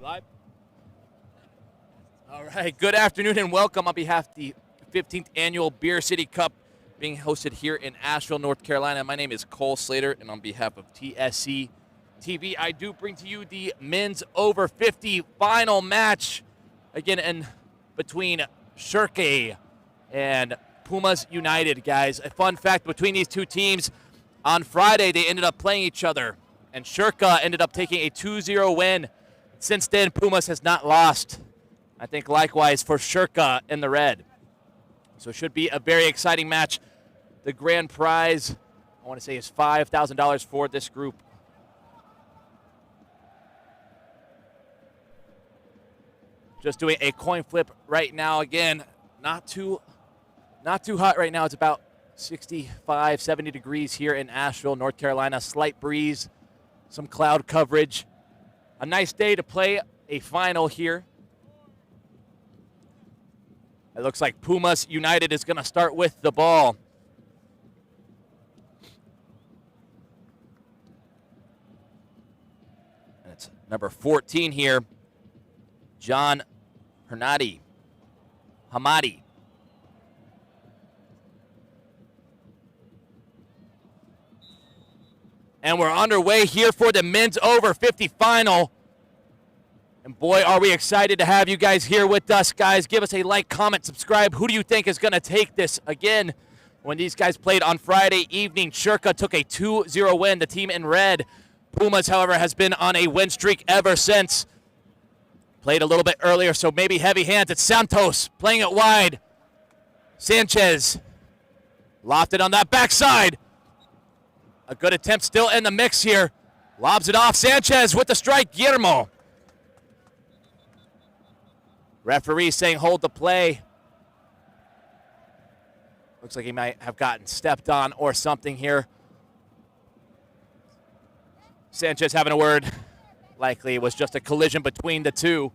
We live? All right, good afternoon and welcome on behalf of the 15th Annual Beer City Cup being hosted here in Asheville, North Carolina. My name is Cole Slater, and on behalf of TSC TV, I do bring to you the men's over 50 final match, again, in between Schurke and Pumas United, guys. A fun fact between these two teams, on Friday they ended up playing each other, and Schurke ended up taking a 2-0 win. Since then, Pumas has not lost. I think likewise for Schurke in the red. So it should be a very exciting match. The grand prize, I want to say, is $5,000 for this group. Just doing a coin flip right now. Again, not too hot right now. It's about 65, 70 degrees here in Asheville, North Carolina. Slight breeze, some cloud coverage. A nice day to play a final here. It looks like Pumas United is going to start with the ball. And it's number 14 here, John Hamadi. And we're underway here for the men's over 50 final. And boy, are we excited to have you guys here with us. Guys, give us a like, comment, subscribe. Who do you think is going to take this? Again, when these guys played on Friday evening, Schurke took a 2-0 win, the team in red. Pumas, however, has been on a win streak ever since. Played a little bit earlier, so maybe heavy hands. It's Santos playing it wide. Sanchez lofted on that backside. A good attempt still in the mix here. Lobs it off. Sanchez with the strike. Guillermo. Referee saying hold the play. Looks like he might have gotten stepped on or something here. Sanchez having a word. Likely it was just a collision between the two.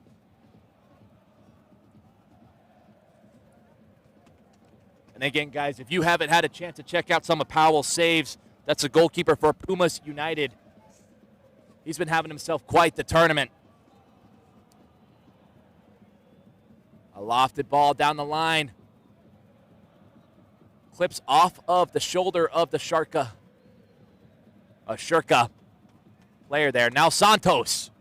And again, guys, if you haven't had a chance to check out some of Powell's saves, that's a goalkeeper for Pumas United. He's been having himself quite the tournament. A lofted ball down the line. Clips off of the shoulder of the Schurke player there. Now Santos.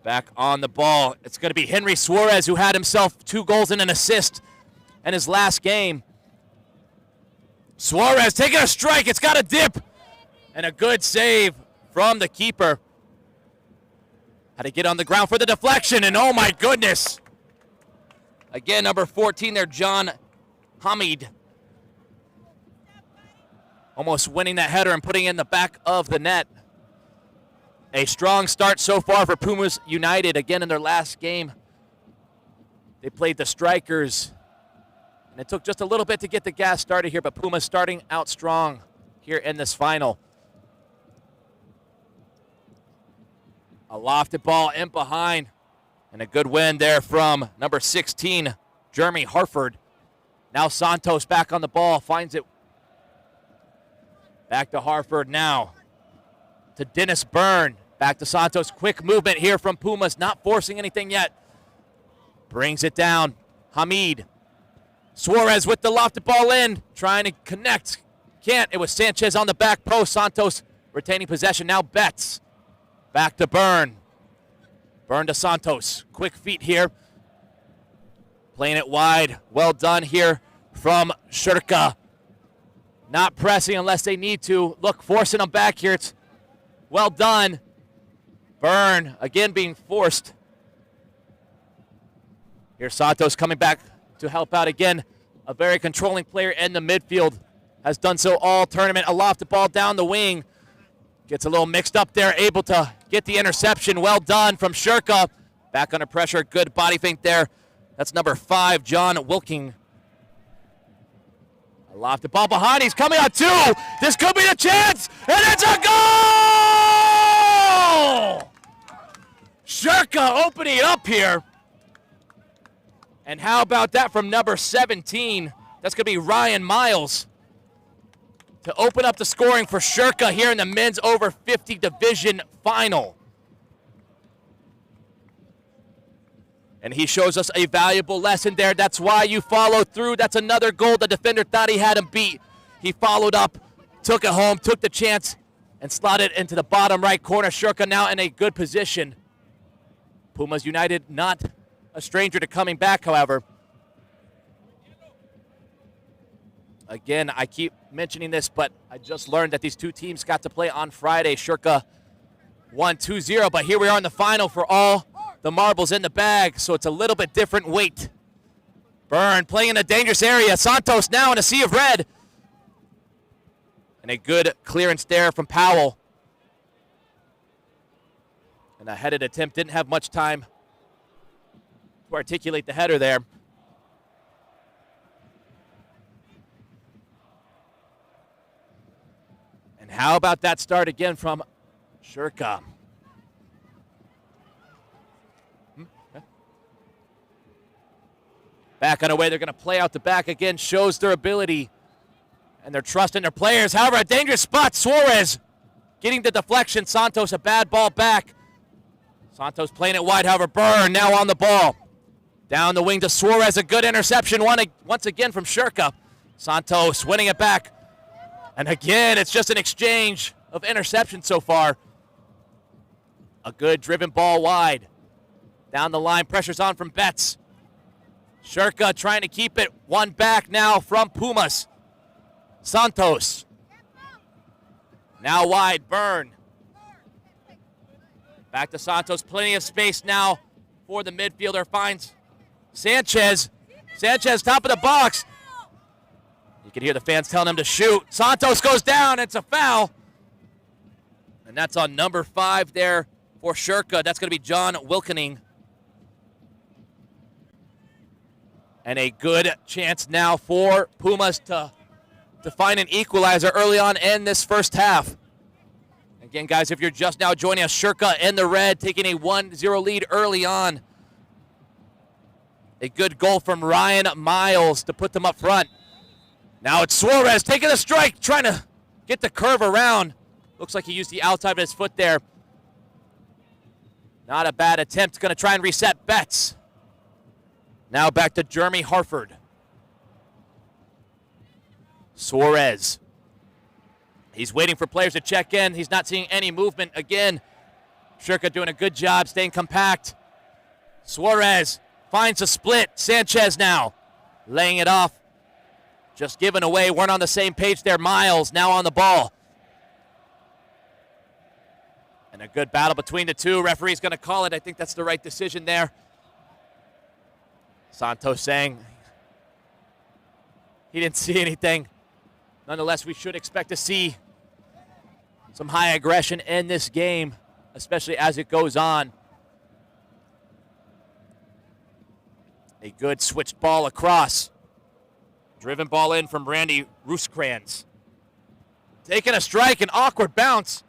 Back on the ball. It's going to be Henry Suarez, who had himself 2 goals and an assist in his last game. Suarez taking a strike. It's got a dip. And a good save from the keeper. Had to get on the ground for the deflection, and oh my goodness. Again, number 14 there, John Hamid. Almost winning that header and putting it in the back of the net. A strong start so far for Pumas United. Again, in their last game, they played the Strikers. And it took just a little bit to get the gas started here, but Pumas starting out strong here in this final. A lofted ball in behind. And a good win there from number 16, Jeremy Harford. Now Santos back on the ball, finds it. Back to Harford now. To Dennis Byrne. Back to Santos. Quick movement here from Pumas, not forcing anything yet. Brings it down. Hamid. Suarez with the lofted ball in, trying to connect. Can't. It was Sanchez on the back post. Santos retaining possession. Now Betts. Back to Byrne. Byrne to Santos. Quick feet here. Playing it wide. Well done here from Schurke. Not pressing unless they need to. Look, forcing them back here. It's well done. Byrne again being forced. Here's Santos coming back to help out again. A very controlling player in the midfield. Has done so all tournament. A lofted ball down the wing. Gets a little mixed up there, able to get the interception. Well done from Schurke. Back under pressure. Good body feint there. That's number 5, John Wilking. A lofted ball behind. He's coming on 2. This could be the chance. And it's a goal! Schurke opening it up here. And how about that from number 17? That's going to be Ryan Miles to open up the scoring for Schurke here in the men's over 50 division final. And he shows us a valuable lesson there. That's why you follow through. That's another goal. The defender thought he had him beat. He followed up, took it home, took the chance, and slotted it into the bottom right corner. Schurke now in a good position. Pumas United not a stranger to coming back, however. Again, I keep mentioning this, but I just learned that these two teams got to play on Friday. Schurke won 2-0, but here we are in the final for all the marbles in the bag, so it's a little bit different weight. Byrne playing in a dangerous area. Santos now in a sea of red. And a good clearance there from Powell. And a headed attempt, didn't have much time to articulate the header there. And how about that start again from Schurke? Back on the way, they're going to play out the back again, shows their ability and their trust in their players. However, a dangerous spot, Suarez getting the deflection. Santos, a bad ball back. Santos playing it wide, however, Byrne now on the ball. Down the wing to Suarez, a good interception once again from Schurke. Santos winning it back. And again, it's just an exchange of interceptions so far. A good driven ball wide. Down the line, pressure's on from Betts. Schurke trying to keep it one back now from Pumas. Santos. Now wide, Byrne. Back to Santos, plenty of space now for the midfielder. Finds Sanchez. Sanchez, top of the box. You can hear the fans telling him to shoot. Santos goes down, it's a foul. And that's on number 5 there for Schurke. That's going to be John Wilkening. And a good chance now for Pumas to find an equalizer early on in this first half. Again, guys, if you're just now joining us, Schurke in the red, taking a 1-0 lead early on. A good goal from Ryan Miles to put them up front. Now it's Suarez taking a strike, trying to get the curve around. Looks like he used the outside of his foot there. Not a bad attempt. Going to try and reset Betts. Now back to Jeremy Harford. Suarez. He's waiting for players to check in. He's not seeing any movement again. Schurke doing a good job staying compact. Suarez finds a split. Sanchez now laying it off. Just giving away. Weren't on the same page there. Miles now on the ball. And a good battle between the two. Referee's going to call it. I think that's the right decision there. Santos saying he didn't see anything. Nonetheless, we should expect to see some high aggression in this game, especially as it goes on. A good switched ball across. Driven ball in from Randy Rooskrans. Taking a strike, an awkward bounce.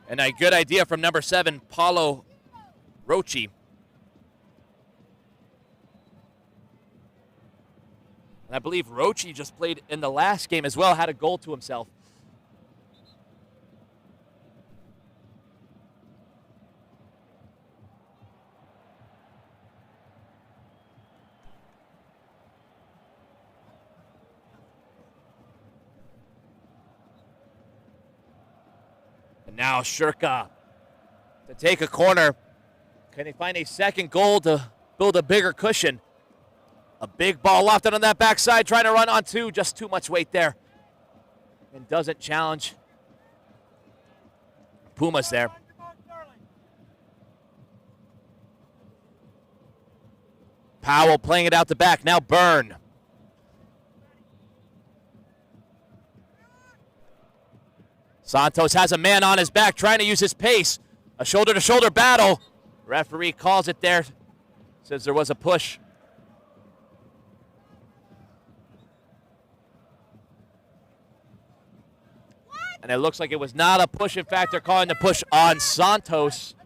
And a good idea from number 7, Paulo Rochi. And I believe Rochi just played in the last game as well, had a goal to himself. And now Schurke to take a corner. Can he find a second goal to build a bigger cushion? A big ball lofted on that backside, trying to run on 2. Just too much weight there. And doesn't challenge Pumas there. Powell playing it out the back. Now Byrne. Santos has a man on his back, trying to use his pace. A shoulder-to-shoulder battle. Referee calls it there. Says there was a push. And it looks like it was not a push. In fact, they're calling the push on Santos.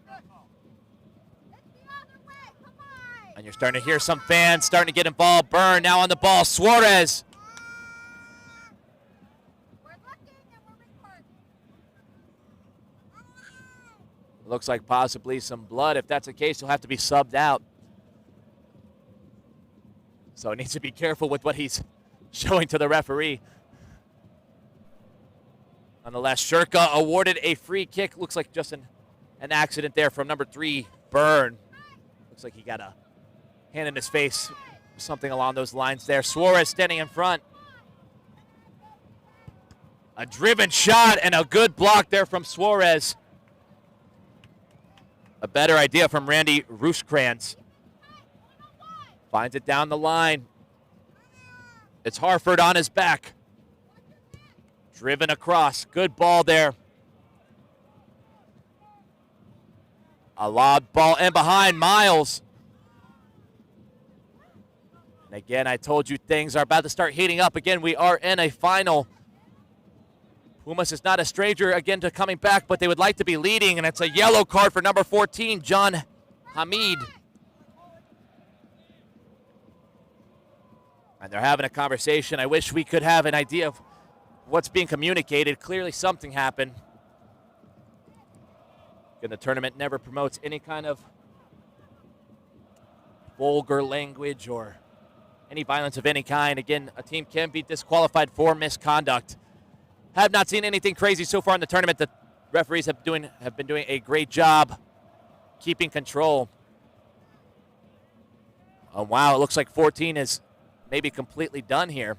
And you're starting to hear some fans starting to get involved. Byrne now on the ball. Suarez. Looks like possibly some blood. If that's the case, he'll have to be subbed out. So he needs to be careful with what he's showing to the referee. Nonetheless, Schurke awarded a free kick. Looks like just an accident there from number 3, Byrne. Looks like he got a hand in his face, something along those lines there. Suarez standing in front. A driven shot and a good block there from Suarez. A better idea from Randy Rooskrantz. Finds it down the line. It's Harford on his back. Driven across. Good ball there. A lob ball in behind Miles. And again, I told you things are about to start heating up. Again, we are in a final. Pumas is not a stranger, again, to coming back, but they would like to be leading, and it's a yellow card for number 14, John Hamid. And they're having a conversation. I wish we could have an idea of what's being communicated. Clearly something happened. Again, the tournament never promotes any kind of vulgar language or any violence of any kind. Again, a team can be disqualified for misconduct. Have not seen anything crazy so far in the tournament. The referees have been doing a great job keeping control. Oh, wow, it looks like 14 is maybe completely done here.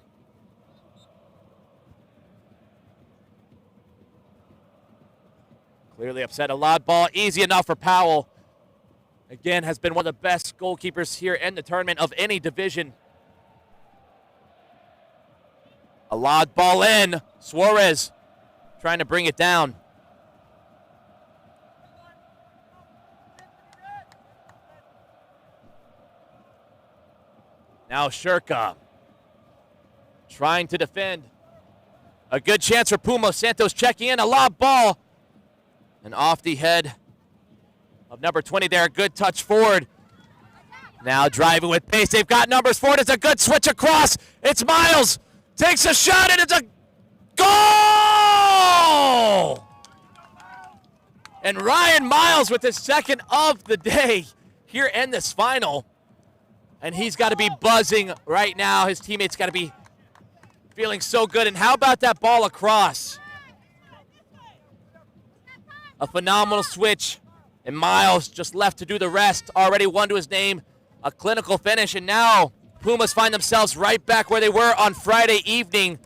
Clearly upset. A lob ball, easy enough for Powell. Again, has been one of the best goalkeepers here in the tournament of any division. A lob ball in. Suarez trying to bring it down. Now Schurke trying to defend. A good chance for Pumas. Santos checking in. A lob ball. And off the head of number 20 there. A good touch forward. Now driving with pace. They've got numbers forward. It's a good switch across. It's Miles. Takes a shot, and it's a goal! And Ryan Miles with his second of the day here in this final. And he's got to be buzzing right now. His teammates got to be feeling so good. And how about that ball across? A phenomenal switch. And Miles just left to do the rest. Already won to his name. A clinical finish. And now Pumas find themselves right back where they were on Friday evening,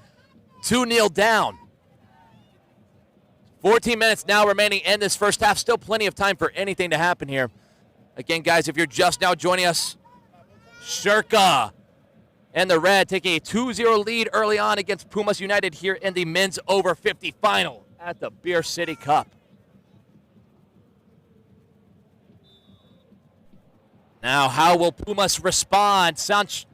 2-0 down. 14 minutes now remaining in this first half. Still plenty of time for anything to happen here. Again, guys, if you're just now joining us, Schurke and the Red taking a 2-0 lead early on against Pumas United here in the men's over-50 final at the Beer City Cup. Now, how will Pumas respond? Sanchez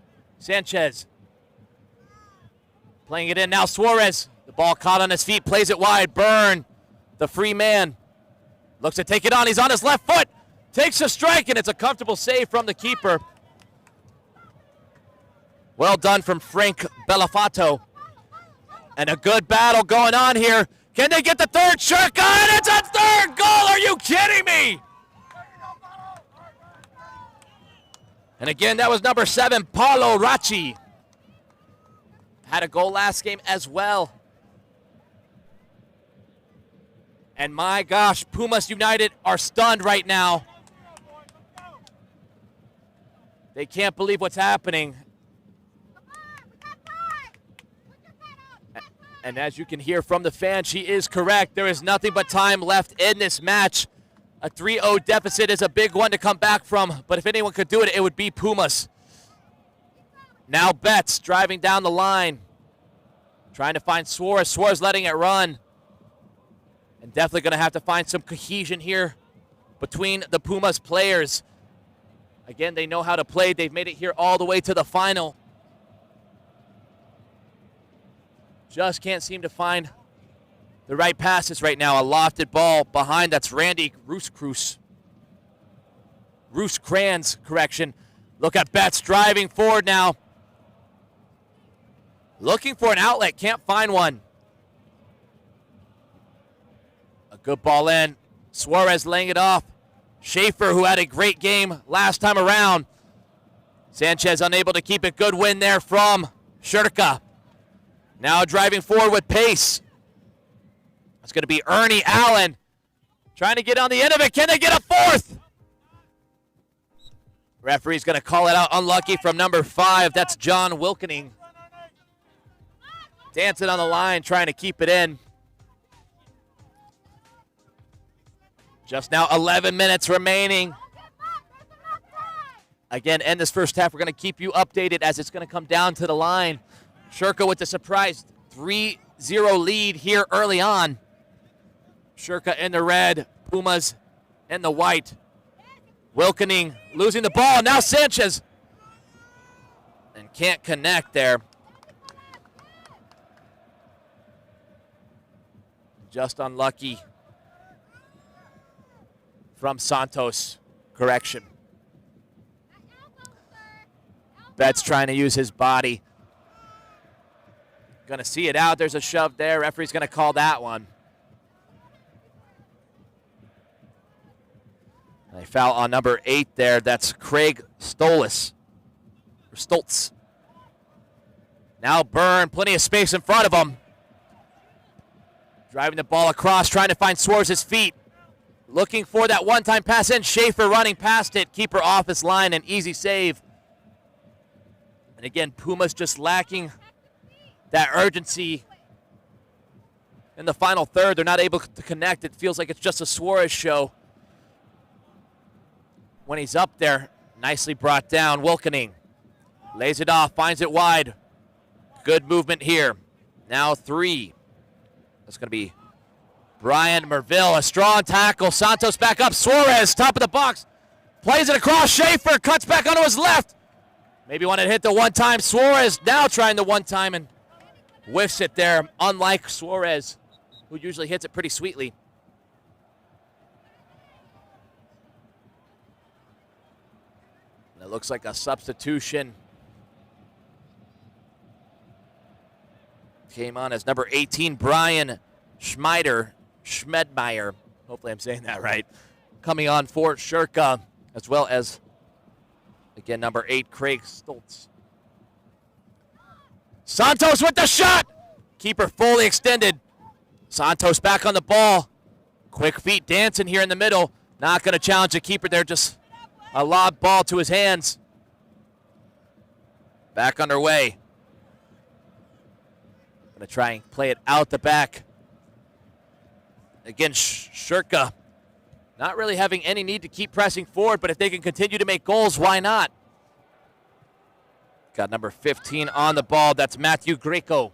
playing it in. Now Suarez, the ball caught on his feet, plays it wide. Byrne, the free man, looks to take it on. He's on his left foot, takes a strike, and it's a comfortable save from the keeper. Well done from Frank Bellafato. And a good battle going on here. Can they get the third? Schurke, and it's a third goal! Are you kidding me? And again, that was number 7, Paulo Rachi. Had a goal last game as well. And my gosh, Pumas United are stunned right now. They can't believe what's happening. And as you can hear from the fan, she is correct. There is nothing but time left in this match. A 3-0 deficit is a big one to come back from, but if anyone could do it, it would be Pumas. Now Betts driving down the line, trying to find Suarez. Suarez letting it run. And definitely going to have to find some cohesion here between the Pumas players. Again, they know how to play. They've made it here all the way to the final. Just can't seem to find the right passes right now. A lofted ball behind. That's Randy Rooskrantz, correction. Look at Betts driving forward now. Looking for an outlet. Can't find one. A good ball in. Suarez laying it off. Schaefer, who had a great game last time around. Sanchez unable to keep it. Good win there from Schurke. Now driving forward with pace. It's going to be Ernie Allen trying to get on the end of it. Can they get a fourth? Referee's going to call it out. Unlucky from number 5. That's John Wilkening. Dancing on the line, trying to keep it in. Just now 11 minutes remaining. Again, end this first half. We're going to keep you updated as it's going to come down to the line. Schurke with the surprise 3-0 lead here early on. Schurke in the red, Pumas in the white. Wilkening losing the ball. Now Sanchez. And can't connect there. Just unlucky from Santos. Correction. Betts trying to use his body. Going to see it out. There's a shove there. Referee's going to call that one. A foul on number 8 there. That's Craig Stoltz. Now Byrne, plenty of space in front of him. Driving the ball across, trying to find Suarez's feet. Looking for that one-time pass in. Schaefer running past it. Keeper off his line, an easy save. And again, Pumas just lacking that urgency in the final third. They're not able to connect. It feels like it's just a Suarez show. When he's up there, nicely brought down. Wilkening lays it off, finds it wide. Good movement here. Now 3. That's going to be Brian Merville. A strong tackle. Santos back up. Suarez, top of the box. Plays it across. Schaefer cuts back onto his left. Maybe wanted to hit the one-time. Suarez now trying the one-time and whiffs it there, unlike Suarez, who usually hits it pretty sweetly. And it looks like a substitution came on as number 18, Brian Schmedmeyer. Hopefully I'm saying that right. Coming on for Schurke, as well as, again, number 8, Craig Stoltz. Santos with the shot. Keeper fully extended. Santos back on the ball. Quick feet dancing here in the middle. Not going to challenge the keeper there, just a lob ball to his hands. Back underway. Going to try and play it out the back. Again, Schurke not really having any need to keep pressing forward, but if they can continue to make goals, why not? Got number 15 on the ball. That's Matthew Greco.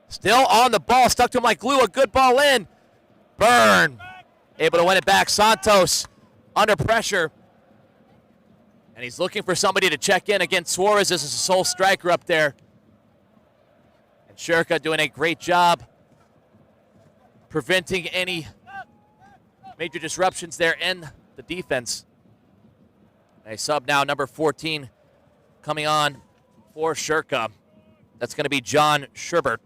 Still on the ball, stuck to him like glue. A good ball in. Byrne able to win it back. Santos under pressure. And he's looking for somebody to check in. Again, Suarez is a sole striker up there. And Schurke doing a great job preventing any major disruptions there in the defense. A sub now, number 14, coming on for Schurke. That's going to be John Sherbert.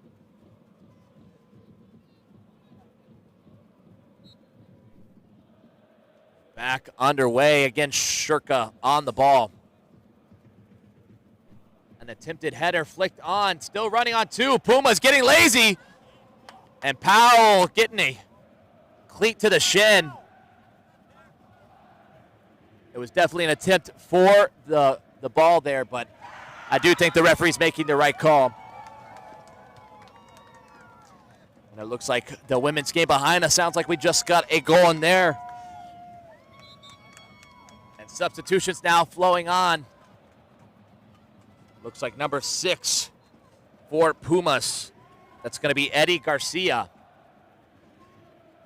Back underway. Again, Schurke on the ball. An attempted header flicked on. Still running on 2. Pumas getting lazy. And Powell getting a cleat to the shin. It was definitely an attempt for the ball there, but I do think the referee's making the right call. And it looks like the women's game behind us. Sounds like we just got a goal in there. And substitutions now flowing on. Looks like number 6 for Pumas. That's going to be Eddie Garcia.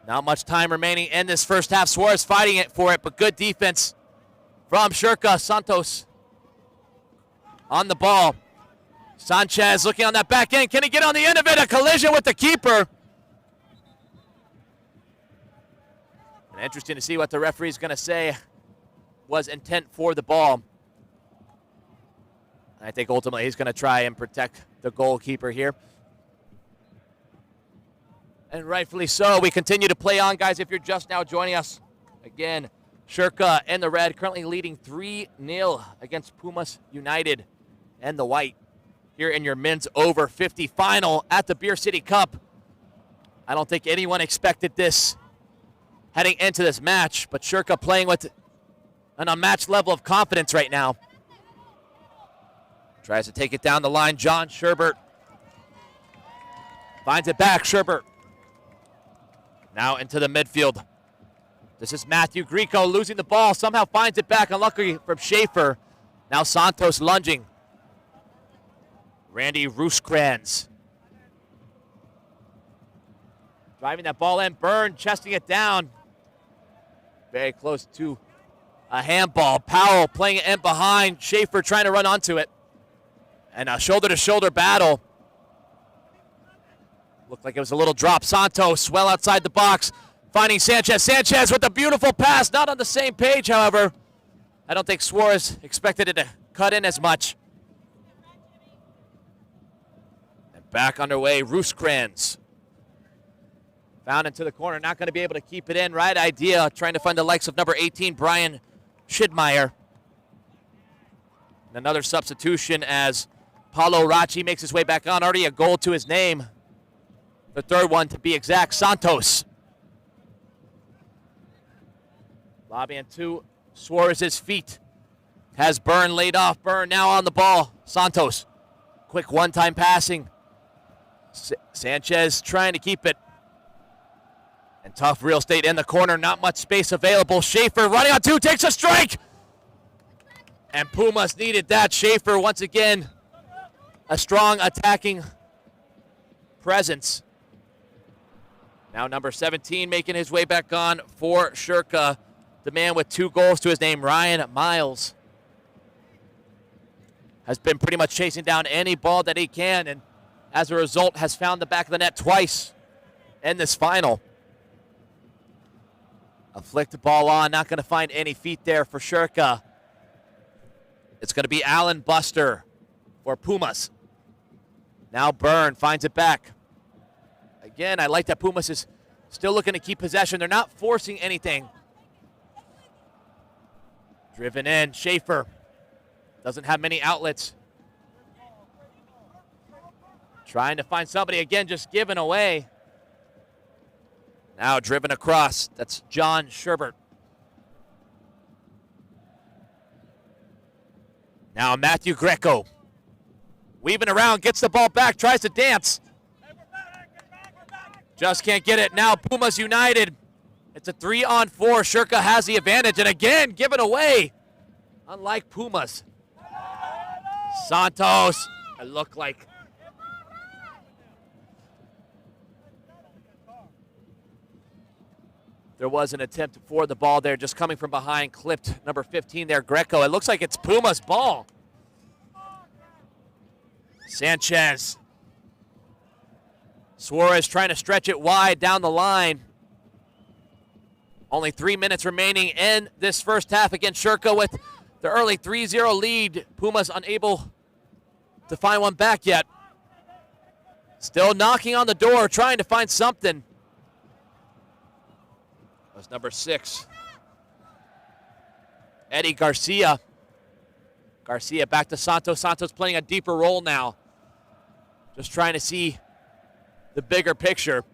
Not much time remaining in this first half. Suarez fighting it for it, but good defense from Schurke. Santos on the ball. Sanchez looking on that back end. Can he get on the end of it? A collision with the keeper. And interesting to see what the referee's going to say was intent for the ball. I think ultimately he's going to try and protect the goalkeeper here. And rightfully so. We continue to play on, guys, if you're just now joining us. Again, Schurke and the red currently leading 3-0 against Pumas United and the white here in your men's over 50 final at the Beer City Cup. I don't think anyone expected this heading into this match, but Schurke playing with an unmatched level of confidence right now. Tries to take it down the line. John Sherbert finds it back. Sherbert now into the midfield. This is Matthew Grieco losing the ball. Somehow finds it back. Unlucky from Schaefer. Now Santos lunging. Randy Rooskrans driving that ball in. Byrne chesting it down. Very close to a handball. Powell playing it in behind. Schaefer trying to run onto it. And a shoulder-to-shoulder battle. Looked like it was a little drop. Santos well outside the box. Finding Sanchez. Sanchez with a beautiful pass. Not on the same page, however. I don't think Suarez expected it to cut in as much. And back underway, Rooskrans. Found into the corner. Not going to be able to keep it in. Right idea. Trying to find the likes of number 18, Brian Schidmeyer. And another substitution as Paulo Rachi makes his way back on. Already a goal to his name. The third one, to be exact, Santos. Lobbying to Suarez's feet. Has Byrne laid off. Byrne now on the ball. Santos. Quick one-time passing. Sanchez trying to keep it. And tough real estate in the corner. Not much space available. Schaefer running on two. Takes a strike. And Pumas needed that. Schaefer once again. A strong attacking presence. Now number 17 making his way back on for Schurke. The man with 2 goals to his name, Ryan Miles, has been pretty much chasing down any ball that he can, and as a result has found the back of the net twice in this final. A flicked ball on, not going to find any feet there for Schurke. It's going to be Alan Buster for Pumas. Now Byrne finds it back. Again, I like that Pumas is still looking to keep possession. They're not forcing anything. Driven in, Schaefer doesn't have many outlets. Trying to find somebody, again, just given away. Now driven across, that's John Sherbert. Now Matthew Greco. Weaving around, gets the ball back, tries to dance. Just can't get it. Now Pumas United. It's a 3-on-4. Schurke has the advantage, and again, given away. Unlike Pumas. Santos, it looked like. There was an attempt for the ball there, just coming from behind, clipped number 15 there, Greco. It looks like it's Pumas' ball. Sanchez. Suarez trying to stretch it wide down the line. Only 3 minutes remaining in this first half against Schurke with the early 3-0 lead. Pumas unable to find one back yet. Still knocking on the door, trying to find something. That's number 6. Eddie Garcia. Garcia back to Santos. Santos playing a deeper role now. Just trying to see the bigger picture.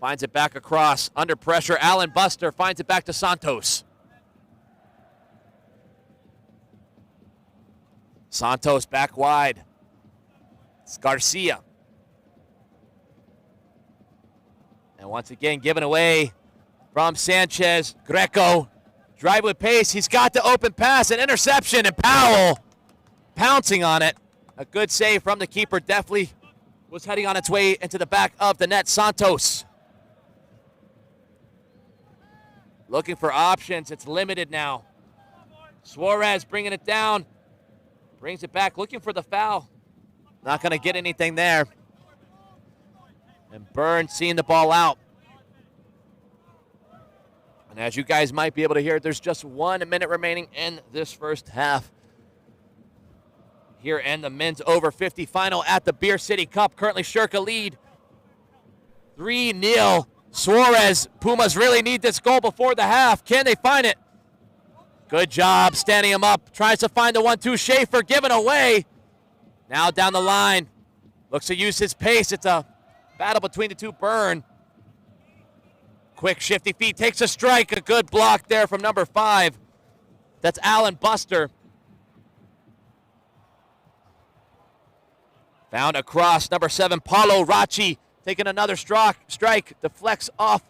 Finds it back across. Under pressure, Alan Buster finds it back to Santos. Santos back wide. It's Garcia. And once again, given away from Sanchez. Greco, drive with pace. He's got the open pass, an interception, and Powell pouncing on it. A good save from the keeper. Definitely was heading on its way into the back of the net. Santos looking for options. It's limited now. Suarez bringing it down. Brings it back, looking for the foul. Not going to get anything there. And Byrne seeing the ball out. And as you guys might be able to hear, there's just 1 minute remaining in this first half. Here in the men's over 50 final at the Beer City Cup. Currently Schurke lead 3-0. Suarez, Pumas really need this goal before the half. Can they find it? Good job standing him up. Tries to find the 1-2. Schaefer given away. Now down the line. Looks to use his pace. It's a battle between the two. Byrne. Quick shifty feet. Takes a strike. A good block there from number 5. That's Alan Buster. Found across. Number 7, Paulo Rachi. Taking another strike. Deflects off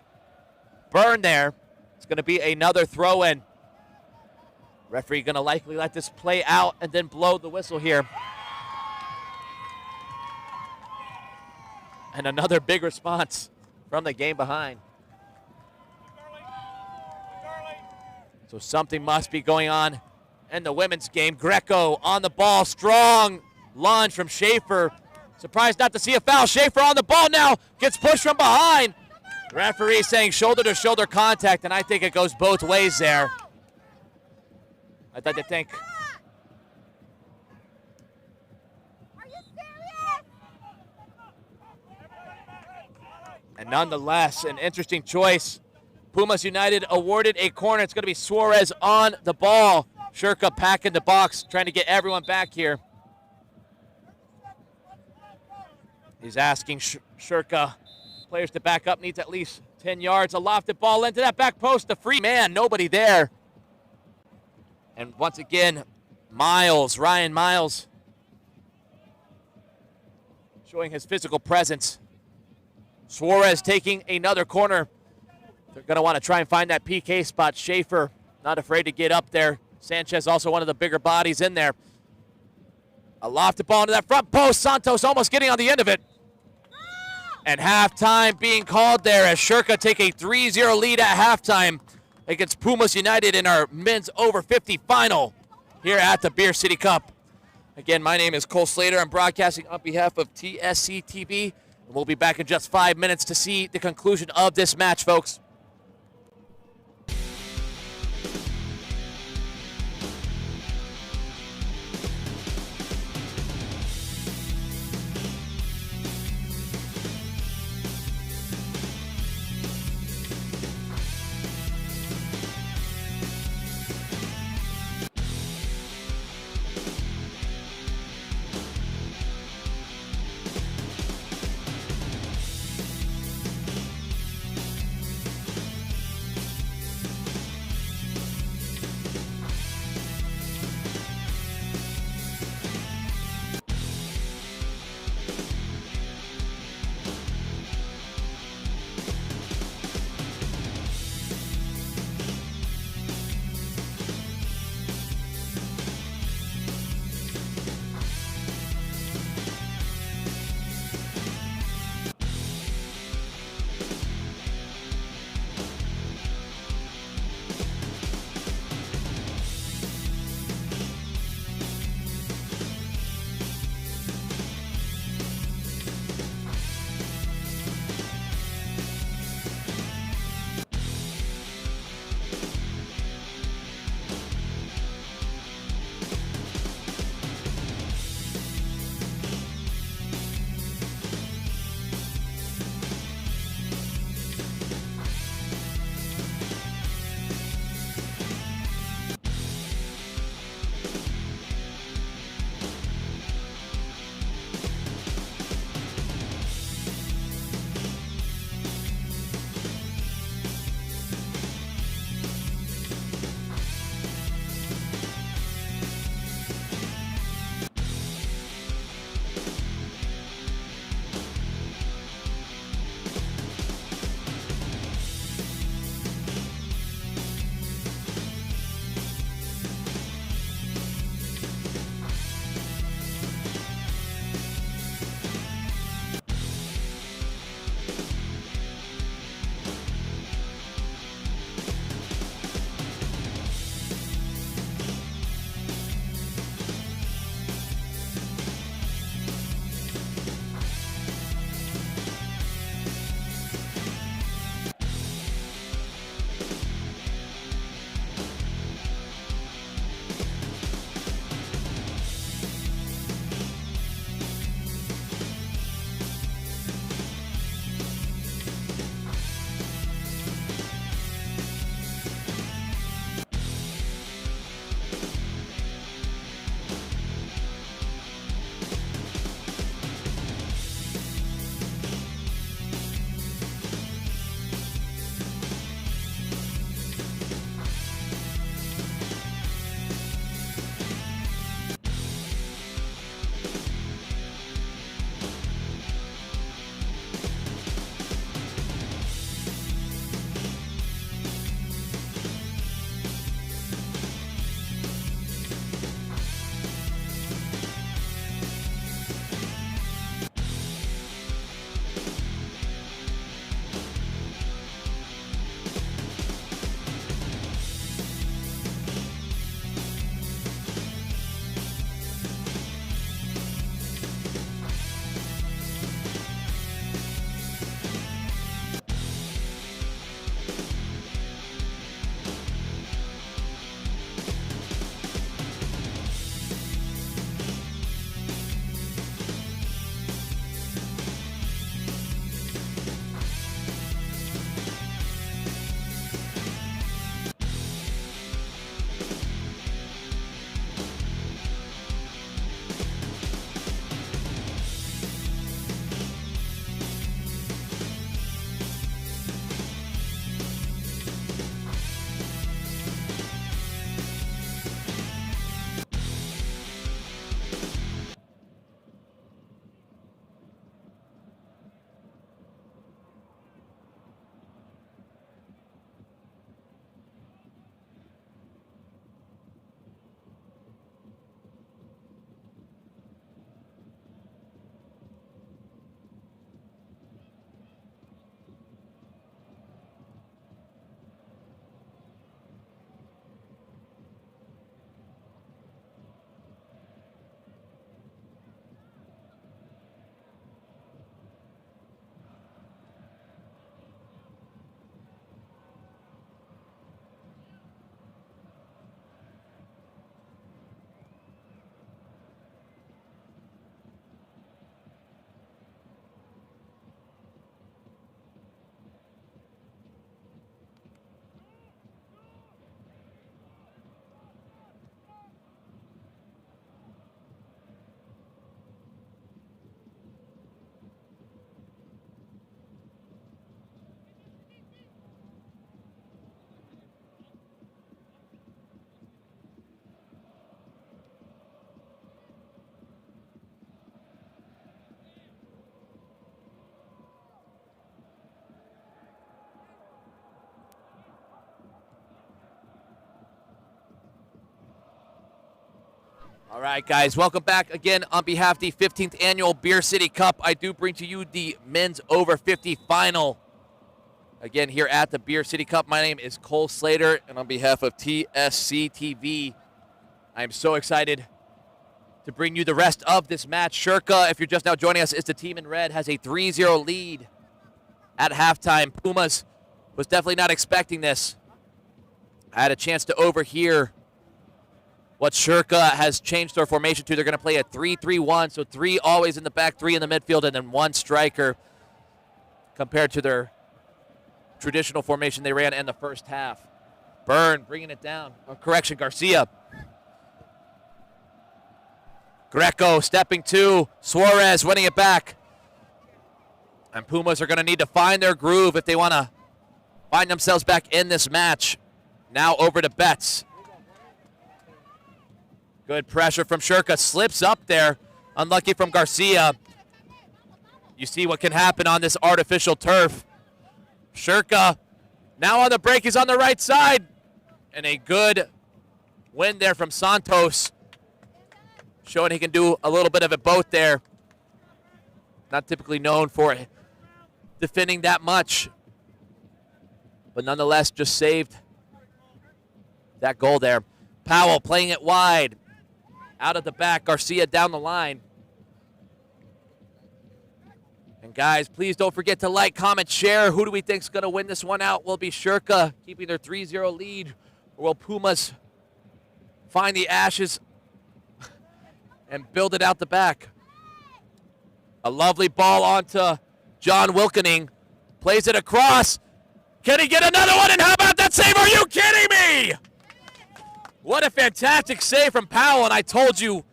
Byrne there. It's going to be another throw-in. Referee going to likely let this play out and then blow the whistle here. And another big response from the game behind. So something must be going on in the women's game. Greco on the ball. Strong lunge from Schaefer. Surprised not to see a foul. Schaefer on the ball now. Gets pushed from behind. Referee saying shoulder-to-shoulder contact, and I think it goes both ways there. I'd like to think. And nonetheless, an interesting choice. Pumas United awarded a corner. It's going to be Suarez on the ball. Schurke packing the box, trying to get everyone back here. He's asking Schurke players to back up, needs at least 10 yards. A lofted ball into that back post. The free man, nobody there. And once again, Ryan Miles, showing his physical presence. Suarez taking another corner. They're going to want to try and find that PK spot. Schaefer not afraid to get up there. Sanchez also one of the bigger bodies in there. A lofted ball into that front post. Santos almost getting on the end of it. And halftime being called there as Schurke take a 3-0 lead at halftime against Pumas United in our men's over 50 final here at the Beer City Cup. Again, my name is Cole Slater. I'm broadcasting on behalf of TSC TV. And we'll be back in just 5 minutes to see the conclusion of this match, folks. All right, guys, welcome back again on behalf of the 15th Annual Beer City Cup. I do bring to you the men's over 50 final. Again, here at the Beer City Cup, my name is Cole Slater, and on behalf of TSC TV, I am so excited to bring you the rest of this match. Schurke, if you're just now joining us, is the team in red, has a 3-0 lead at halftime. Pumas was definitely not expecting this. I had a chance to overhear what Schurke has changed their formation to. They're going to play a 3-3-1, so 3 always in the back, 3 in the midfield, and then 1 striker compared to their traditional formation they ran in the first half. Byrne bringing it down. Correction, Garcia. Greco stepping to. Suarez winning it back. And Pumas are going to need to find their groove if they want to find themselves back in this match. Now over to Betts. Good pressure from Schurke. Slips up there. Unlucky from Garcia. You see what can happen on this artificial turf. Schurke now on the break. He's on the right side. And a good win there from Santos. Showing he can do a little bit of it both there. Not typically known for defending that much. But nonetheless, just saved that goal there. Powell playing it wide. Out of the back, Garcia down the line. And guys, please don't forget to like, comment, share. Who do we think is going to win this one out? Will it be Schurke keeping their 3-0 lead? Or will Pumas find the ashes and build it out the back? A lovely ball onto John Wilkening. Plays it across. Can he get another one? And how about that save? Are you kidding me? What a fantastic save from Powell. And I told you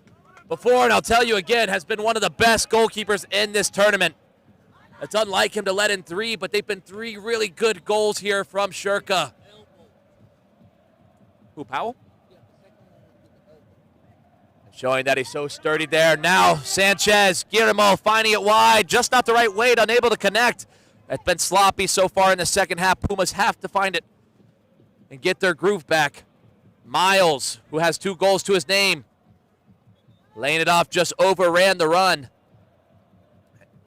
before, and I'll tell you again, has been one of the best goalkeepers in this tournament. It's unlike him to let in 3, but they've been 3 really good goals here from Schurke. Who, Powell? Showing that he's so sturdy there. Now Sanchez, Guillermo finding it wide. Just not the right weight, unable to connect. It's been sloppy so far in the second half. Pumas have to find it and get their groove back. Miles, who has 2 goals to his name, laying it off, just overran the run.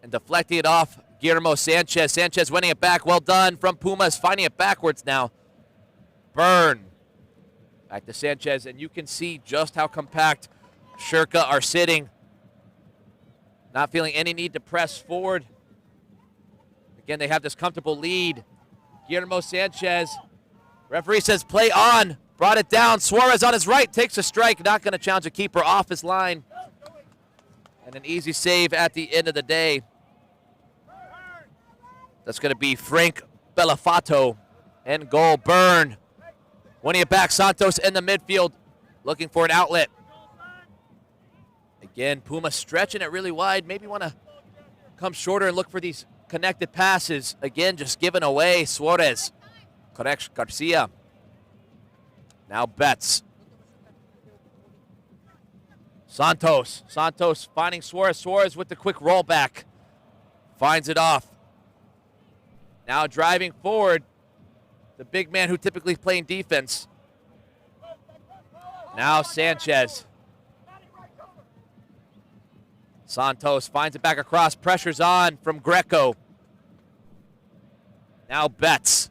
And deflecting it off, Guillermo Sanchez. Sanchez winning it back. Well done from Pumas, finding it backwards now. Byrne. Back to Sanchez, and you can see just how compact Schurke are sitting. Not feeling any need to press forward. Again, they have this comfortable lead. Guillermo Sanchez. Referee says play on. Brought it down. Suarez on his right takes a strike. Not going to challenge the keeper off his line. And an easy save at the end of the day. That's going to be Frank Bellafato. End goal. Byrne. Winning it back. Santos in the midfield. Looking for an outlet. Again, Puma stretching it really wide. Maybe want to come shorter and look for these connected passes. Again, just giving away. Suarez. Correct. Garcia. Now Betts. Santos. Santos finding Suarez. Suarez with the quick rollback. Finds it off. Now driving forward. The big man who typically playing defense. Now Sanchez. Santos finds it back across. Pressure's on from Greco. Now Betts.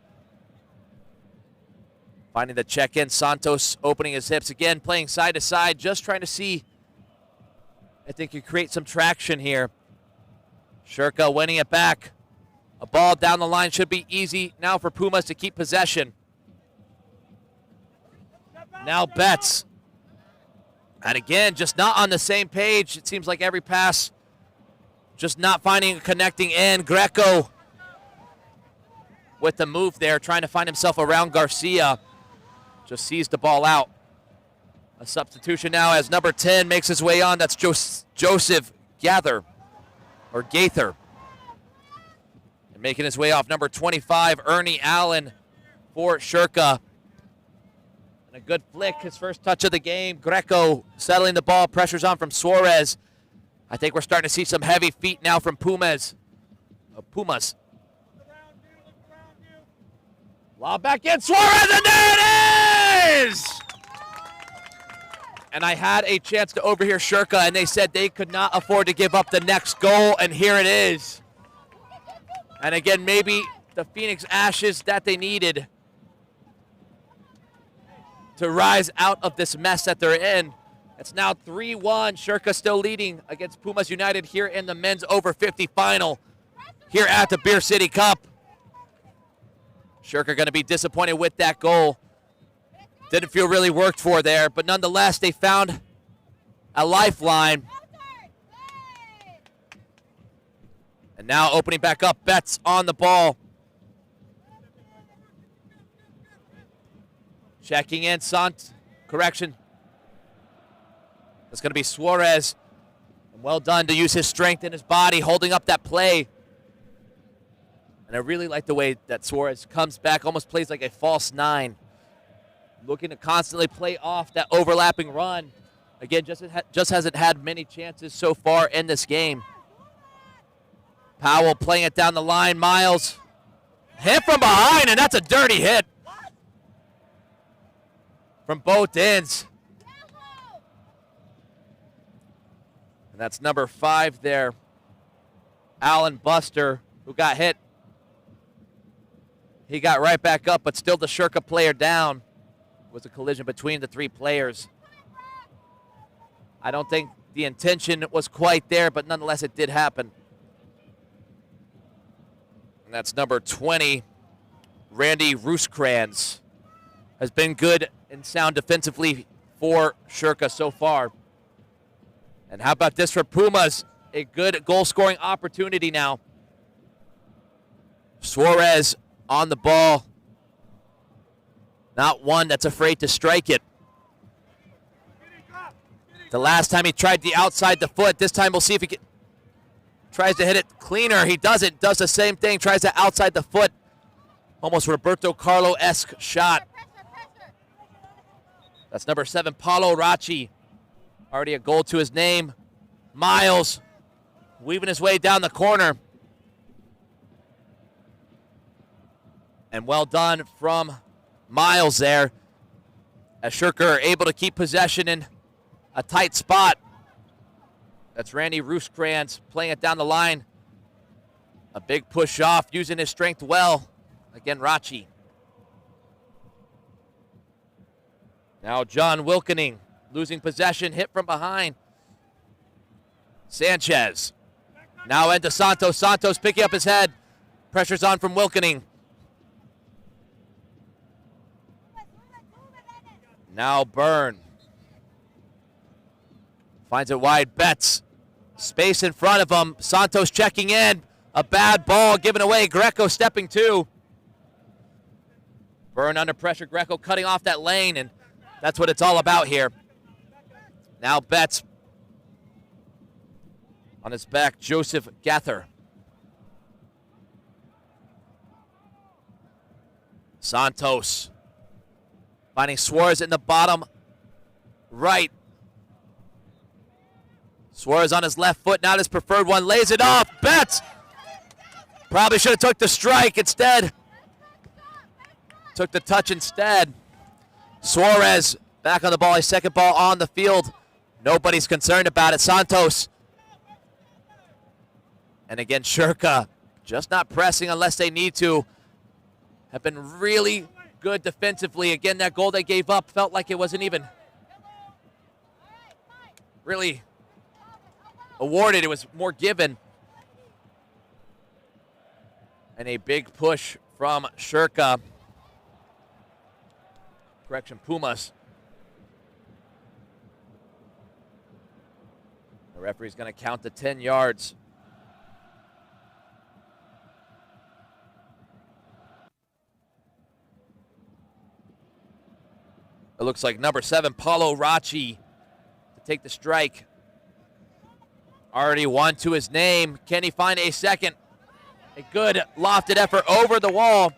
Finding the check-in. Santos opening his hips again, playing side to side, just trying to see. I think you create some traction here. Schurke winning it back. A ball down the line should be easy now for Pumas to keep possession. Now Betts. And again, just not on the same page. It seems like every pass, just not finding a connecting end. Greco with the move there, trying to find himself around Garcia. Just sees the ball out. A substitution now as number 10 makes his way on. That's Joseph Gaither. And making his way off, number 25, Ernie Allen for Schurke. And a good flick, his first touch of the game. Greco settling the ball, pressure's on from Suarez. I think we're starting to see some heavy feet now from Pumas. Lob back in, Suarez, and there it is! And I had a chance to overhear Schurke, and they said they could not afford to give up the next goal, and here it is. And again, maybe the Phoenix Ashes that they needed to rise out of this mess that they're in. It's now 3-1. Schurke still leading against Pumas United here in the men's over 50 final here at the Beer City Cup. Schurke going to be disappointed with that goal. Didn't feel really worked for there, but nonetheless, they found a lifeline. And now opening back up, Betts on the ball. Checking in, correction. That's going to be Suarez. And well done to use his strength in his body, holding up that play. And I really like the way that Suarez comes back, almost plays like a false nine. Looking to constantly play off that overlapping run. Again, just hasn't had many chances so far in this game. Powell playing it down the line. Miles hit from behind, and that's a dirty hit from both ends. And that's number 5 there, Alan Buster, who got hit. He got right back up, but still the Schurke player down. It was a collision between the 3 players. I don't think the intention was quite there, but nonetheless it did happen. And that's number 20, Randy Rooskrans. Has been good and sound defensively for Schurke so far. And how about this for Pumas? A good goal-scoring opportunity now. Suarez on the ball. Not one that's afraid to strike it. The last time he tried the outside the foot. This time we'll see if he tries to hit it cleaner. He doesn't. Does the same thing. Tries to outside the foot. Almost Roberto Carlo-esque shot. That's number 7, Paulo Rachi. Already a goal to his name. Miles weaving his way down the corner. And well done from Miles there. As Schurke are able to keep possession in a tight spot. That's Randy Rooskrans playing it down the line. A big push off, using his strength well. Again, Rachi. Now John Wilkening losing possession, hit from behind. Sanchez. Now into Santos. Santos picking up his head. Pressure's on from Wilkening. Now Byrne. Finds it wide. Betts. Space in front of him. Santos checking in. A bad ball given away. Greco stepping to. Byrne under pressure. Greco cutting off that lane, and that's what it's all about here. Now Betts on his back. Joseph Gather. Santos finding Suarez in the bottom right. Suarez on his left foot, not his preferred one. Lays it off. Betts probably should have took the strike instead. Took the touch instead. Suarez back on the ball. His second ball on the field. Nobody's concerned about it. Santos. And again, Schurke just not pressing unless they need to. Have been really good defensively. Again, that goal they gave up felt like it wasn't even really awarded. It was more given. And a big push from Schurke. Correction, Pumas. The referee's going to count the 10 yards. It looks like number 7, Paulo Rachi, to take the strike. Already one to his name. Can he find a second? A good lofted effort over the wall,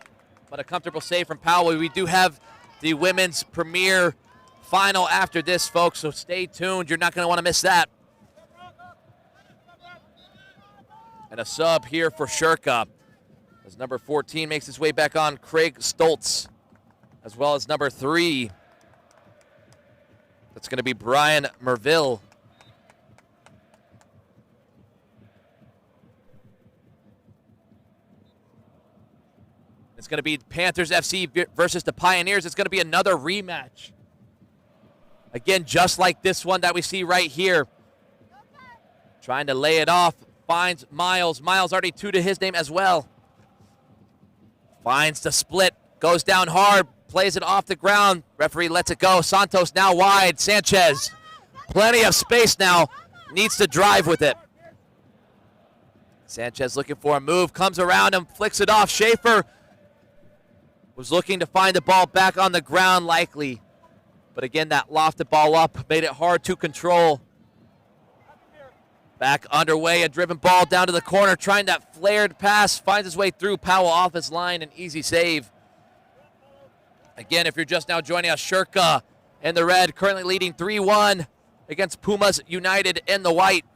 but a comfortable save from Powell. We do have the women's premier final after this, folks, so stay tuned. You're not going to want to miss that. And a sub here for Schurke as number 14 makes his way back on, Craig Stoltz, as well as number 3. The It's going to be Brian Merville. It's going to be Panthers FC versus the Pioneers. It's going to be another rematch. Again, just like this one that we see right here. Trying to lay it off. Finds Miles. Miles already 2 to his name as well. Finds the split. Goes down hard. Plays it off the ground. Referee lets it go. Santos now wide. Sanchez. Plenty of space now. Needs to drive with it. Sanchez looking for a move. Comes around him. Flicks it off. Schaefer was looking to find the ball back on the ground likely. But again, that lofted ball up made it hard to control. Back underway, a driven ball down to the corner, trying that flared pass, finds his way through. Powell off his line, an easy save. Again, if you're just now joining us, Schurke in the red, currently leading 3-1 against Pumas United in the white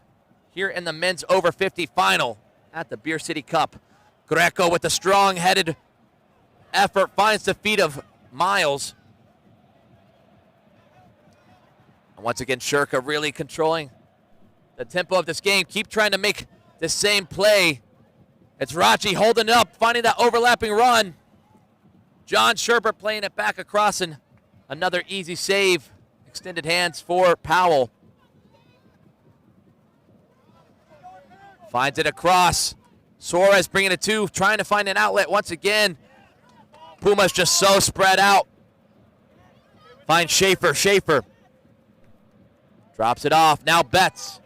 here in the men's over 50 final at the Beer City Cup. Greco with the strong-headed effort finds the feet of Miles. And once again, Schurke really controlling the tempo of this game. Keep trying to make the same play. It's Rachi holding it up, finding that overlapping run. John Sherbert playing it back across, and another easy save. Extended hands for Powell. Finds it across. Suarez bringing it to, trying to find an outlet once again. Pumas just so spread out. Finds Schaefer. Schaefer drops it off. Now Betts.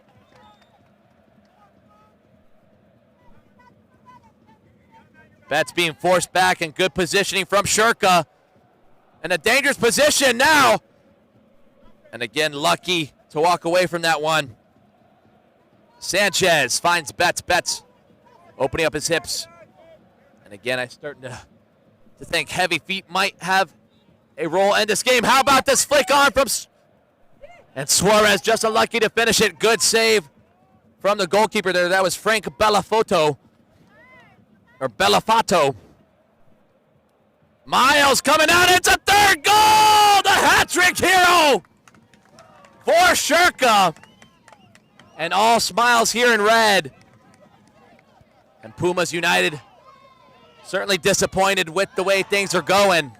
Betts being forced back, and good positioning from Schurke. And a dangerous position now. And again, lucky to walk away from that one. Sanchez finds Betts. Betts opening up his hips. And again, I'm starting to think heavy feet might have a role in this game. How about this flick on from... And Suarez just unlucky to finish it. Good save from the goalkeeper there. That was Frank Bellafoto. Or Bellafato. Miles coming out. It's a third goal! The hat-trick hero for Schurke. And all smiles here in red. And Pumas United certainly disappointed with the way things are going.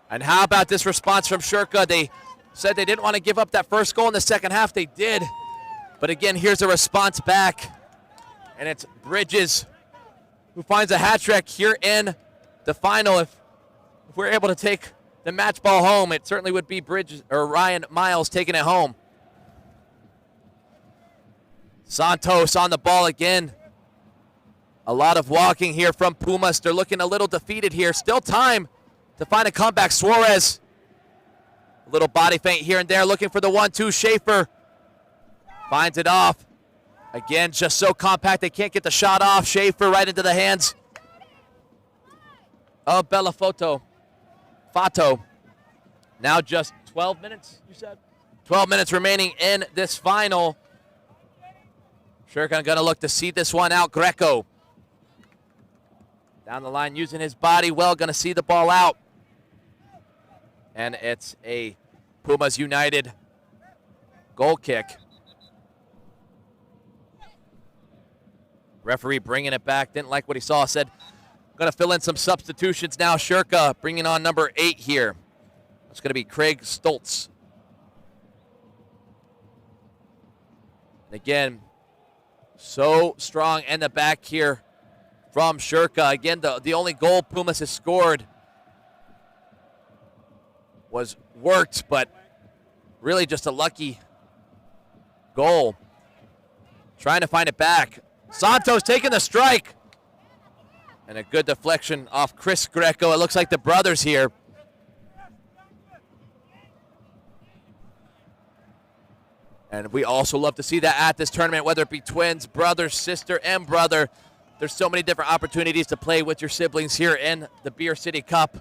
And how about this response from Schurke? They said they didn't want to give up that first goal in the second half. They did. But again, here's a response back. And it's Bridges who finds a hat trick here in the final. If we're able to take the match ball home, it certainly would be Bridges or Ryan Miles taking it home. Santos on the ball again. A lot of walking here from Pumas. They're looking a little defeated here. Still time to find a comeback. Suarez, a little body feint here and there, looking for the 1-2. Schaefer finds it off. Again, just so compact, they can't get the shot off. Schaefer right into the hands of Bellafoto. Fato. Now just 12 minutes, you said? 12 minutes remaining in this final. Schurke going to look to see this one out. Greco down the line using his body well, going to see the ball out. And it's a Pumas United goal kick. Referee bringing it back, didn't like what he saw, said, going to fill in some substitutions now. Schurke bringing on number 8 here. It's going to be Craig Stoltz. And again, so strong in the back here from Schurke. Again, the only goal Pumas has scored was worked, but really just a lucky goal. Trying to find it back. Santos taking the strike. And a good deflection off Chris Greco. It looks like the brothers here. And we also love to see that at this tournament, whether it be twins, brother, sister, and brother. There's so many different opportunities to play with your siblings here in the Beer City Cup.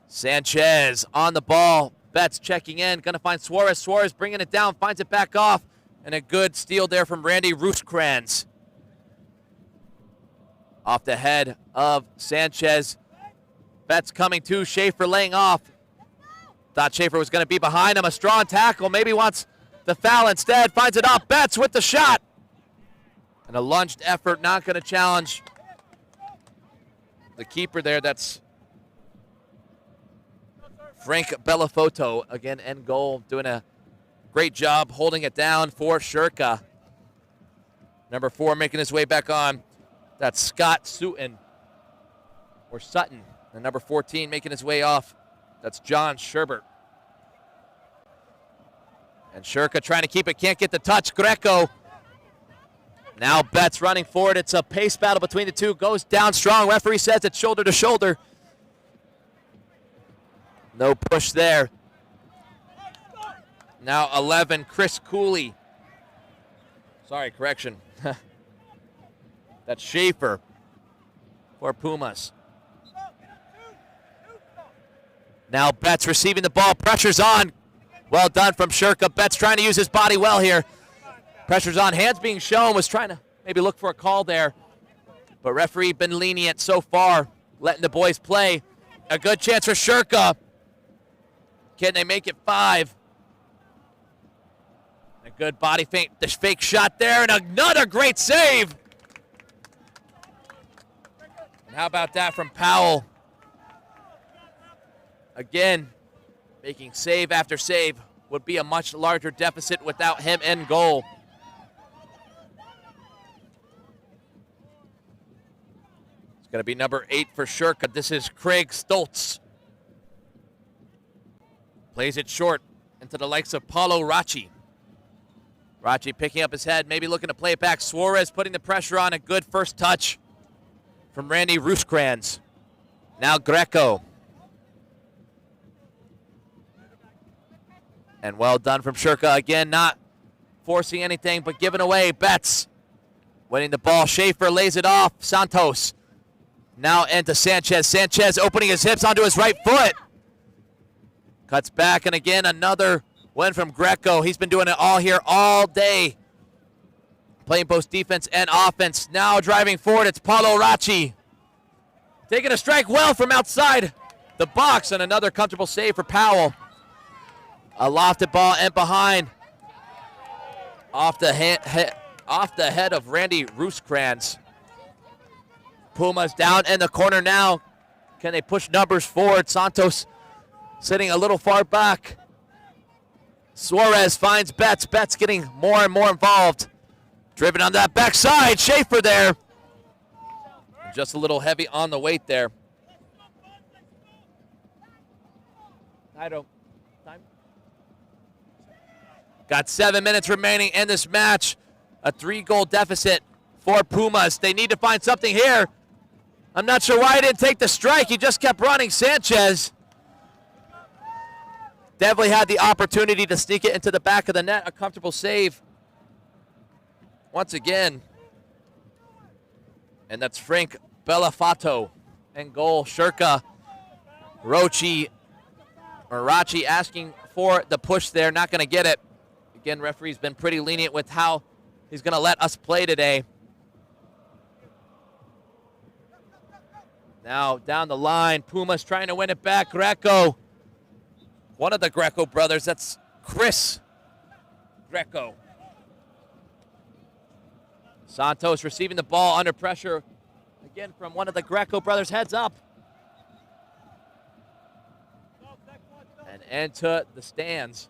Sanchez on the ball. Betts checking in. Going to find Suarez. Suarez bringing it down. Finds it back off. And a good steal there from Randy Rooskrans. Off the head of Sanchez. Betts coming to, Schaefer laying off. Thought Schaefer was going to be behind him. A strong tackle, maybe wants the foul instead. Finds it off, Betts with the shot. And a lunged effort, not going to challenge the keeper there. That's Frank Bellafoto, again, end goal, doing a great job holding it down for Schurke. Number 4 making his way back on. That's Scott Sutton. Or Sutton. And number 14 making his way off. That's John Sherbert. And Schurke trying to keep it, can't get the touch. Greco. Now Betts running forward. It's a pace battle between the two. Goes down strong. Referee says it's shoulder to shoulder. No push there. Now 11, Chris Cooley. Sorry, correction. That's Schaefer for Pumas. Now Betts receiving the ball. Pressure's on. Well done from Schurke. Betts trying to use his body well here. Pressure's on. Hands being shown. Was trying to maybe look for a call there. But referee been lenient so far, letting the boys play. A good chance for Schurke. Can they make it 5? A good body feint, the fake shot there, and another great save. And how about that from Powell? Again, making save after save. Would be a much larger deficit without him in goal. It's going to be number 8 for Schurke. This is Craig Stoltz. Plays it short into the likes of Paulo Rachi. Rachi picking up his head, maybe looking to play it back. Suarez putting the pressure on. A good first touch from Randy Rooskrans. Now Greco. And well done from Schurke. Again, not forcing anything, but giving away. Betts winning the ball. Schaefer lays it off. Santos. Now into Sanchez. Sanchez opening his hips onto his right foot. Cuts back, and again, another win from Greco. He's been doing it all here all day. Playing both defense and offense. Now driving forward, it's Paulo Rachi. Taking a strike well from outside the box, and another comfortable save for Powell. A lofted ball and behind. Off the head of Randy Rooskrans. Pumas down in the corner now. Can they push numbers forward? Santos sitting a little far back. Suarez finds Betts. Betts getting more and more involved. Driven on that backside. Schaefer there. Just a little heavy on the weight there. Time. Got 7 minutes remaining in this match. A 3-goal deficit for Pumas. They need to find something here. I'm not sure why he didn't take the strike. He just kept running. Sanchez definitely had the opportunity to sneak it into the back of the net. A comfortable save once again. And that's Frank Bellafato and goal. Schurke, Rachi asking for the push there. Not going to get it. Again, referee's been pretty lenient with how he's going to let us play today. Now down the line, Pumas trying to win it back. Greco. One of the Greco brothers, that's Chris Greco. Santos receiving the ball under pressure. Again, from one of the Greco brothers, heads up. And into the stands.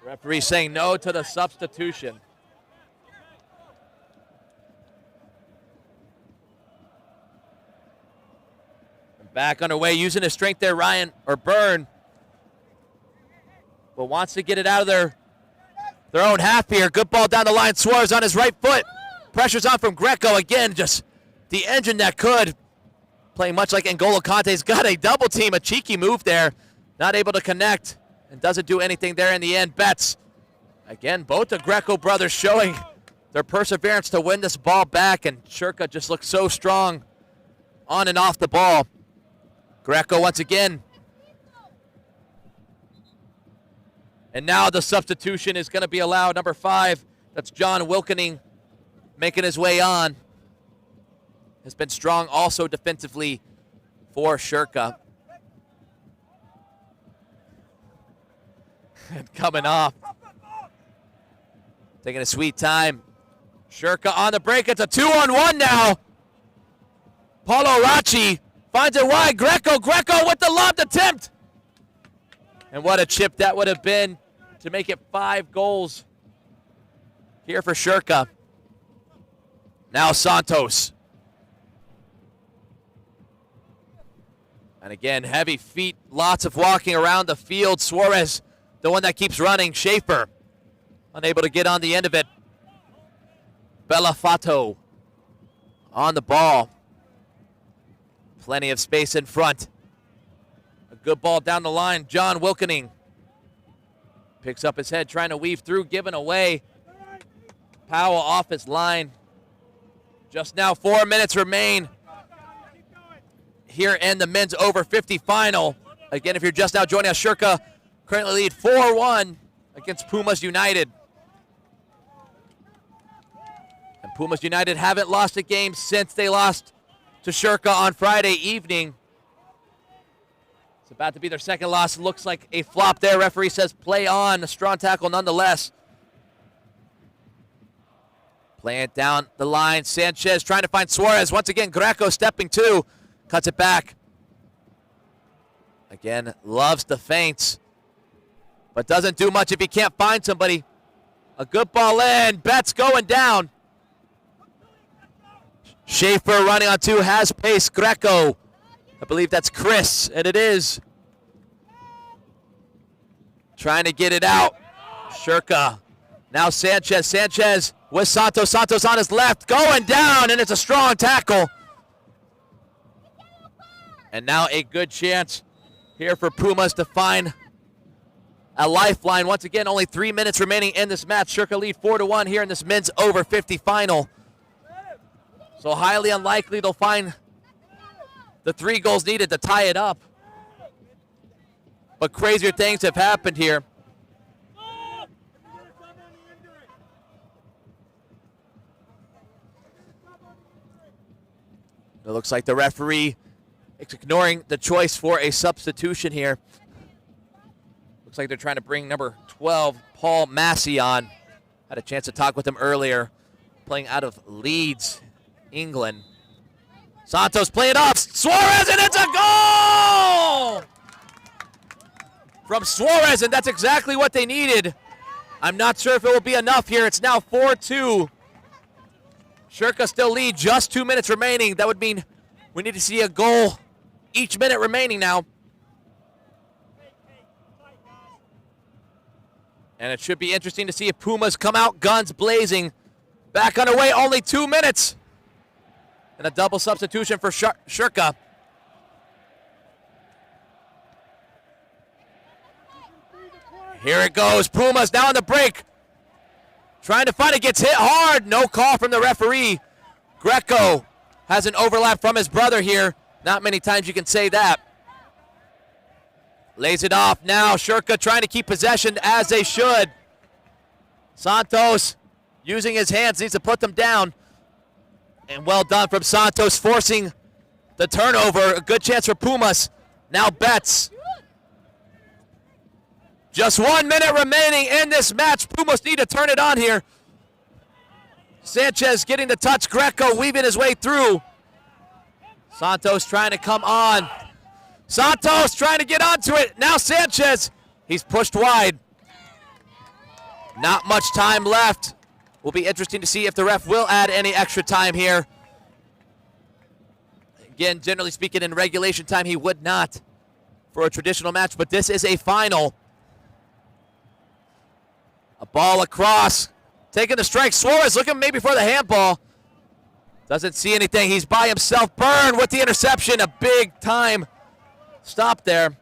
Referee saying no to the substitution. Back underway, using his strength there, Byrne. But wants to get it out of their own half here. Good ball down the line. Suarez on his right foot. Pressure's on from Greco. Again, just the engine that could. Playing much like N'Golo Kante's got a double team, a cheeky move there. Not able to connect and doesn't do anything there in the end. Betts. Again, both the Greco brothers showing their perseverance to win this ball back, and Schurke just looks so strong on and off the ball. Greco once again. And now the substitution is going to be allowed. Number 5, that's John Wilkening, making his way on. Has been strong also defensively for Schurke. And coming off. Taking a sweet time. Schurke on the break. It's a 2-on-1 now. Paulo Racci finds it wide. Greco with the lobbed attempt. And what a chip that would have been to make it 5 goals here for Schurke. Now Santos. And again, heavy feet, lots of walking around the field. Suarez, the one that keeps running. Schaefer, unable to get on the end of it. Bellafato on the ball. Plenty of space in front. A good ball down the line. John Wilkening picks up his head, trying to weave through, given away. Powell off his line. Just now 4 minutes remain here in the men's over 50 final. Again, if you're just now joining us, Schurke currently lead 4-1 against Pumas United. And Pumas United haven't lost a game since they lost to Schurke on Friday evening. It's about to be their second loss. Looks like a flop there. Referee says play on. A strong tackle nonetheless. Playing it down the line. Sanchez trying to find Suarez. Once again, Greco stepping to. Cuts it back. Again, loves the feints, but doesn't do much if he can't find somebody. A good ball in. Betts going down. Schaefer running on 2, has pace. Greco. I believe that's Chris, and it is. Trying to get it out. Schurke. Now Sanchez. Sanchez with Santos. Santos on his left. Going down, and it's a strong tackle. And now a good chance here for Pumas to find a lifeline. Once again, only 3 minutes remaining in this match. Schurke lead 4-1 here in this men's over 50 final. So highly unlikely they'll find the 3 goals needed to tie it up. But crazier things have happened here. It looks like the referee is ignoring the choice for a substitution here. Looks like they're trying to bring number 12, Paul Massey, on. Had a chance to talk with him earlier, playing out of Leeds, England. Santos play it off. Suarez, and it's a goal! From Suarez, and that's exactly what they needed. I'm not sure if it will be enough here. It's now 4-2. Schurke still lead, just 2 minutes remaining. That would mean we need to see a goal each minute remaining now. And it should be interesting to see if Pumas come out guns blazing. Back underway, only 2 minutes. And a double substitution for Schurke. Here it goes. Pumas now on the break. Trying to find it, gets hit hard. No call from the referee. Greco has an overlap from his brother here. Not many times you can say that. Lays it off now. Schurke trying to keep possession as they should. Santos using his hands, needs to put them down. And well done from Santos, forcing the turnover. A good chance for Pumas. Now Betts. Just 1 minute remaining in this match. Pumas need to turn it on here. Sanchez getting the touch. Greco weaving his way through. Santos trying to come on. Santos trying to get onto it. Now Sanchez. He's pushed wide. Not much time left. Will be interesting to see if the ref will add any extra time here. Again, generally speaking, in regulation time, he would not for a traditional match, but this is a final. A ball across. Taking the strike. Suarez looking maybe for the handball. Doesn't see anything. He's by himself. Byrne with the interception. A big time stop there.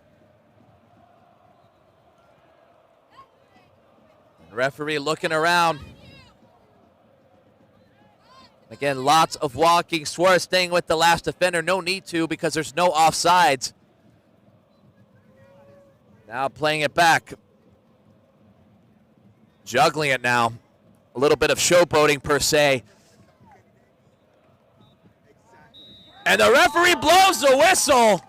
Referee looking around. Again, lots of walking. Suarez staying with the last defender. No need to because there's no offsides. Now playing it back. juggling it now. A little bit of showboating per se. And the referee blows the whistle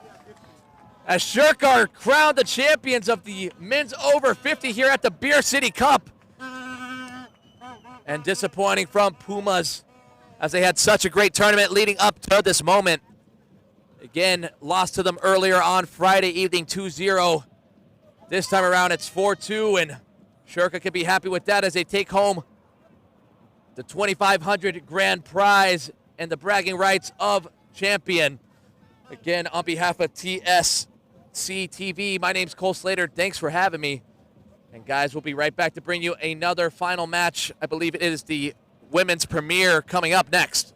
as Schurke are crowned the champions of the men's over 50 here at the Beer City Cup. And disappointing from Pumas as they had such a great tournament leading up to this moment. Again, lost to them earlier on Friday evening 2-0. This time around it's 4-2, and Schurke can be happy with that as they take home the $2,500 grand prize and the bragging rights of champion. Again, on behalf of TSC TV, my name's Cole Slater. Thanks for having me. And guys, we'll be right back to bring you another final match. I believe it is the women's premiere coming up next.